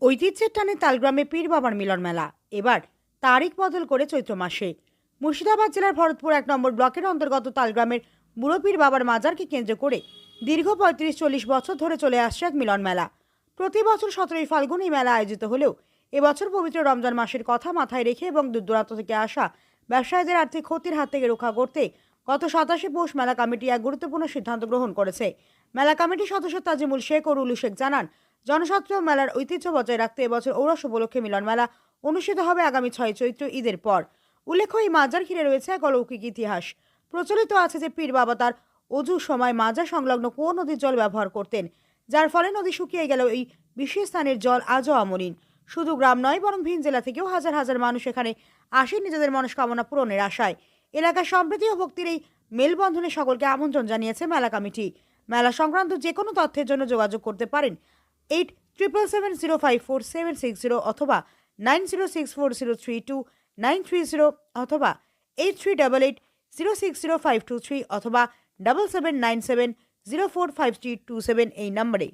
ঐতিহ্যের টানে তালগ্রামে পীর বাবার মিলন মেলা এবার তারিখ বদল করে চৈত্র মাসে। মুর্শিদাবাদ জেলার ভরতপুর 1 নম্বর ব্লকের অন্তর্গত তালগ্রামের বুড়ো পীর বাবার মাজারকে কেন্দ্র করে দীর্ঘ 35-40 বছর ধরে চলে আসছে এক মিলন মেলা। প্রতি বছর 17ই ফাল্গুন এই মেলা আয়োজিত হলেও এবছর পবিত্র রমজান মাসের কথা মাথায় রেখে এবং দূর দূরান্ত থেকে আসা ব্যবসায়ীদের আর্থিক ক্ষতির হাত থেকে রক্ষা করতে গত 27শে পৌষ মেলা কমিটি এক গুরুত্বপূর্ণ সিদ্ধান্ত গ্রহণ করেছে। মেলা কমিটির সদস্য তাজিমুল শেখ ও রুলু শেখ জানান, জনস্বাস্থ্য মেলার ঐতিহ্য বজায় রাখতে এবছর ঔরস উপলক্ষে মিলন মেলা অনুষ্ঠিত হবে আগামী 6 চৈত্র ঈদের পর। উল্লেখ্য, এই মাজার ঘিরে রয়েছে এক অলৌকিক ইতিহাস। প্রচলিত আছে যে পীর বাবা তার অজুর সময় মাজার সংলগ্ন কুয়ো নদীর জল ব্যবহার করতেন, যার ফলে নদী শুকিয়ে গেল। এই বিশেষ স্থানের জল আজও অমলিন। শুধু গ্রাম নয়, বরং ভিন জেলা থেকেও হাজার হাজার মানুষ এখানে আসে নিজেদের মনস্কামনা পূরণের আশায়। এলাকার সম্প্রীতি ও ভক্তির এই মেলবন্ধনে সকলকে আমন্ত্রণ জানিয়েছে মেলা কমিটি। মেলা সংক্রান্ত যে কোনো তথ্যের জন্য যোগাযোগ করতে পারেন 8770547760 অথবা 9064032930 অথবা 8388060523 অথবা 7797045327 এই নম্বরে।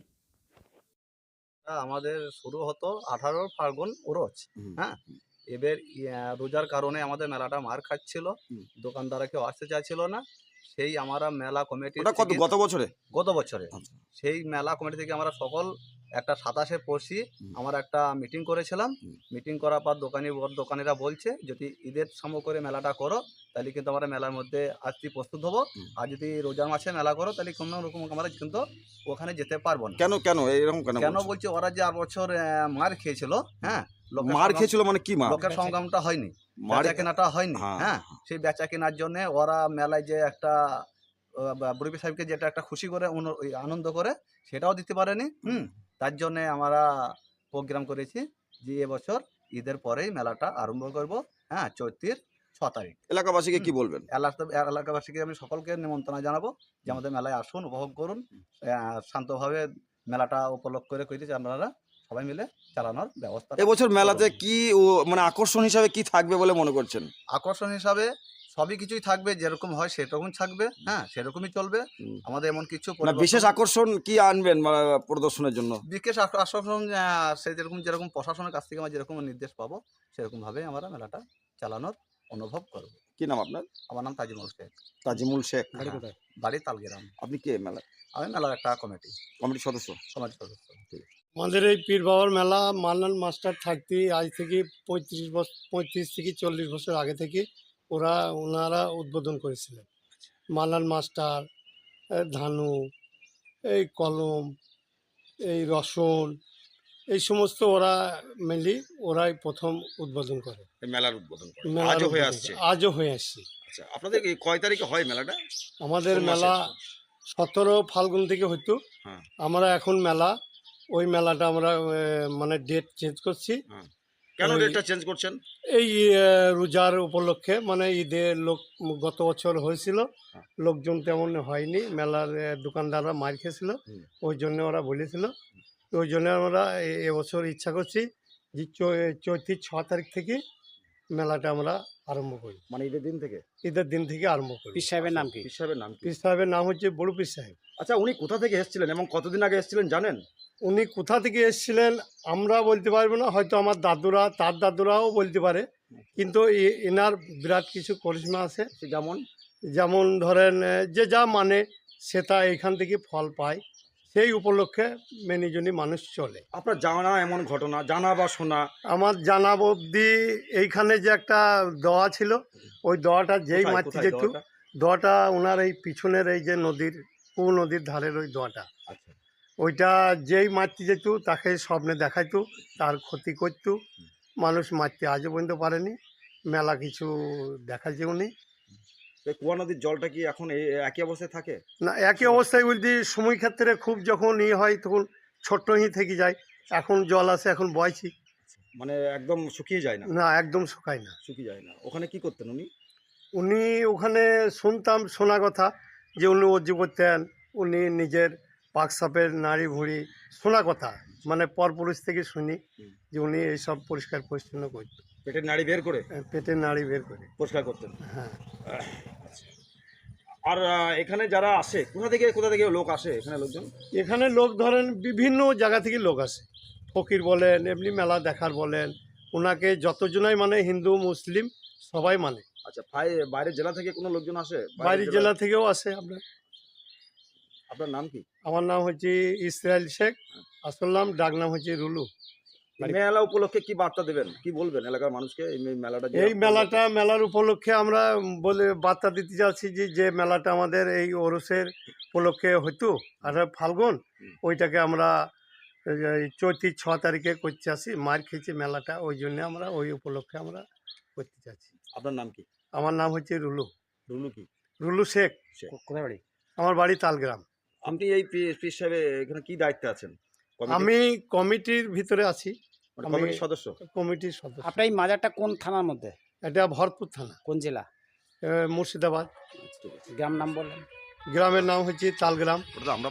আমাদের শুরু হতো 18 ফাল্গুন ওরস। হ্যাঁ, এবার রোজার কারণে আমাদের মেলাটা মার খাচ্ছিল, দোকানদাররা কেউ আসতে চাইছিল না। সেই আমরা মেলা কমিটি গত বছরে সেই মেলা কমিটি থেকে আমরা সকল একটা 27শে পৌষে আমরা একটা মিটিং করেছিলাম। মিটিং করার পর দোকানিরা বলছে যদি ঈদের সময় করে মেলাটা করো তাহলে কিন্তু আমরা মেলার মধ্যে আসতে প্রস্তুত হবো, আর যদি রোজার মাসে মেলা করো তাহলে কোনো রকম আমরা কিন্তু ওখানে যেতে পারবো না। কেন এরকম কেন বলছে, ওরা যে 8 বছর মার খেয়েছিল, হ্যাঁ মার খেয়েছিল মানে কি মার? লোকের সংগ্রামটা হয়নি, বেচা কেনাটা হয়নি। হ্যাঁ, সেই বেচা কেনার জন্য ওরা মেলায় যে একটা বুড়ি সাহেবকে যেটা একটা খুশি করে আনন্দ করে সেটাও দিতে পারেনি। তার জন্যে আমরা প্রোগ্রাম করেছি যে এবছর ঈদের পরেই মেলাটা আরম্ভ করব। হ্যাঁ, চৈত্রের 6 তারিখ। এলাকাবাসীকে কি বলবেন? এলাকাবাসীকে আমি সকলকে নিমন্ত্রণ জানাবো যে আমাদের মেলায় আসুন, উপভোগ করুন, শান্তভাবে মেলাটা উপলক্ষ করে করেছি আপনারা সবাই মিলে চালানোর ব্যবস্থা। এবছর মেলাতে কি মানে আকর্ষণ হিসাবে কি থাকবে বলে মনে করছেন? আকর্ষণ হিসাবে সবই কিছুই থাকবে, যেরকম হয় সেরকম থাকবে। হ্যাঁ, সেরকমই চলবে। আমাদের এমন কিছু বিশেষ আকর্ষণ কি আনবেন প্রদর্শনের জন্য? বিশেষ আকর্ষণ সে যেরকম প্রশাসনের কাছ থেকে আমরা যেরকম নির্দেশ পাবো সেরকম ভাবে আমরা মেলাটা চালানোর অনুভব করব। কি নাম আপনার? আমার নাম তাজিমুল শেখ। তাজিমুল শেখ। বাড়ি তালগ্রাম। আপনি কে মেলা? আমি মেলার একটা কমিটির সদস্য। আমাদের এই পীর বাবার মেলা মান্নান মাস্টার থাকতে আজ থেকে 35 থেকে 40 বছর আগে থেকে ওনারা উদ্বোধন করেছিলেন। মান্নান মাস্টার, ধানু, এই কলম, এই রসন, এই সমস্ত ওরা মেনলি ওরাই প্রথম উদ্বোধন করে। মেলার উদ্বোধন আজও হয়ে আসছে। আচ্ছা, আপনাদের কয় তারিখে হয় মেলাটা? আমাদের মেলা 17 ফাল্গুন থেকে হইতো। আমরা এখন ওই মেলাটা আমরা মানে ডেট চেঞ্জ করছি। কেন ডেটটা চেঞ্জ করছেন? এই রোজার উপলক্ষে, মানে ঈদের গত বছর হয়েছিল, লোকজন তেমন হয়নি, মেলার দোকানদাররা মার খেয়েছিল, ওই জন্য ওরা বলেছিল। ওই জন্য আমরা এবছর ইচ্ছা করছি যে চৈত্রের 6 তারিখ থেকে মেলাটা আমরা আরম্ভ করি। মানে ঈদের দিন থেকে আরম্ভ করি। পীর সাহেবের নাম কি? পীর সাহেবের নাম হচ্ছে বড় পীর সাহেব। আচ্ছা, উনি কোথা থেকে এসেছিলেন এবং কতদিন আগে এসেছিলেন জানেন? উনি কোথা থেকে এসেছিলেন আমরা বলতে পারবো না, হয়তো আমার তার দাদুরাও বলতে পারে, কিন্তু এনার বিরাট কিছু করিশ্মা আছে। যেমন ধরেন যে যা মানে সেটা এখান থেকে ফল পায়, সেই উপলক্ষে মেনিজনই মানুষ চলে। আপনার জানা এমন ঘটনা, জানা বা শোনা? আমার জানা অবধি এইখানে যে একটা দোয়া ছিল, ওই দোয়াটা যেই মারতে যেত, দোয়াটা ওনার এই পিছনের এই যে নদীর ধারের ওই দোয়াটা, ওইটা যেই মারতে যেত তাকে স্বপ্নে দেখাইতো, তার ক্ষতি করতো। মানুষ মারতে আজও পর্যন্ত পারেনি। মেলা কিছু দেখাচ্ছে উনি। কুয়া নদীর জলটা কি এখন একই অবস্থায় থাকে? না, একই অবস্থায় বলতে সময় ক্ষেত্রে খুব যখন হয় তখন ছোট্টই থেকে যায়। এখন জল আছে, এখন বয়ছি, মানে একদম শুকিয়ে যায় না? না, একদম শুকায় না, শুকিয়ে যায় না। ওখানে কি করতেন উনি? ওখানে শোনা কথা যে উনি অর্জি করতেন, উনি নিজের পাকসাপের নাড়ি ভুঁড়ি, শোনা কথা, মানে পরপুরুষ থেকে শুনি যে উনি এইসব পরিষ্কার পরিচ্ছন্ন করতেন। পেটের নাড়ি বের করে পরিষ্কার করতেন। হ্যাঁ। আর এখানে যারা আসে কোথা থেকে লোক আসে? এখানে লোক ধরেন বিভিন্ন জায়গা থেকে লোক আসে। ফকির বলেন, এমনি মেলা দেখার বলেন, ওনাকে যতজনাই মানে হিন্দু মুসলিম সবাই মানে। আচ্ছা, বাইরের জেলা থেকে কোনো লোকজন আসে? বাইরের জেলা থেকেও আসে। আপনার নাম কি? আমার নাম হচ্ছে ইসরায়েল শেখ, আসল নাম, ডাক নাম হচ্ছে রুলু। এই মেলা উপলক্ষে কি বার্তা দেবেন, কি বলবেন এলাকার মানুষকে? এই মেলাটা যে এই মেলার উপলক্ষে আমরা বলে বার্তা দিতে যাচ্ছি যে মেলাটা আমাদের এই ওরসের উপলক্ষে হতো, আর ফাল্গুন, ওইটাকে আমরা এই চৈত্র 6 তারিখে করতে আসি। মার খেয়েছি মেলাটা, ওই জন্য আমরা ওই উপলক্ষে আমরা করতে চাচ্ছি। আপনার নাম কি? আমার নাম হচ্ছে রুলু, রুলু কি? রুলু শেখ। কোথায় বাড়ি? আমার বাড়ি তালগ্রাম। আপনি এই পীর সাহেবে এখানে কি দায়িত্বে আছেন? আমি কমিটির ভিতরে আছি, মানে কমিটির সদস্য? কমিটির সদস্য। আপনার এই মাজারটা কোন থানার মধ্যে? এটা ভরপুর থানা, কোন জেলা? মুর্শিদাবাদ। গ্রাম নাম বললেন? গ্রামের নাম হচ্ছে তালগ্রাম। ওটা তো আমরা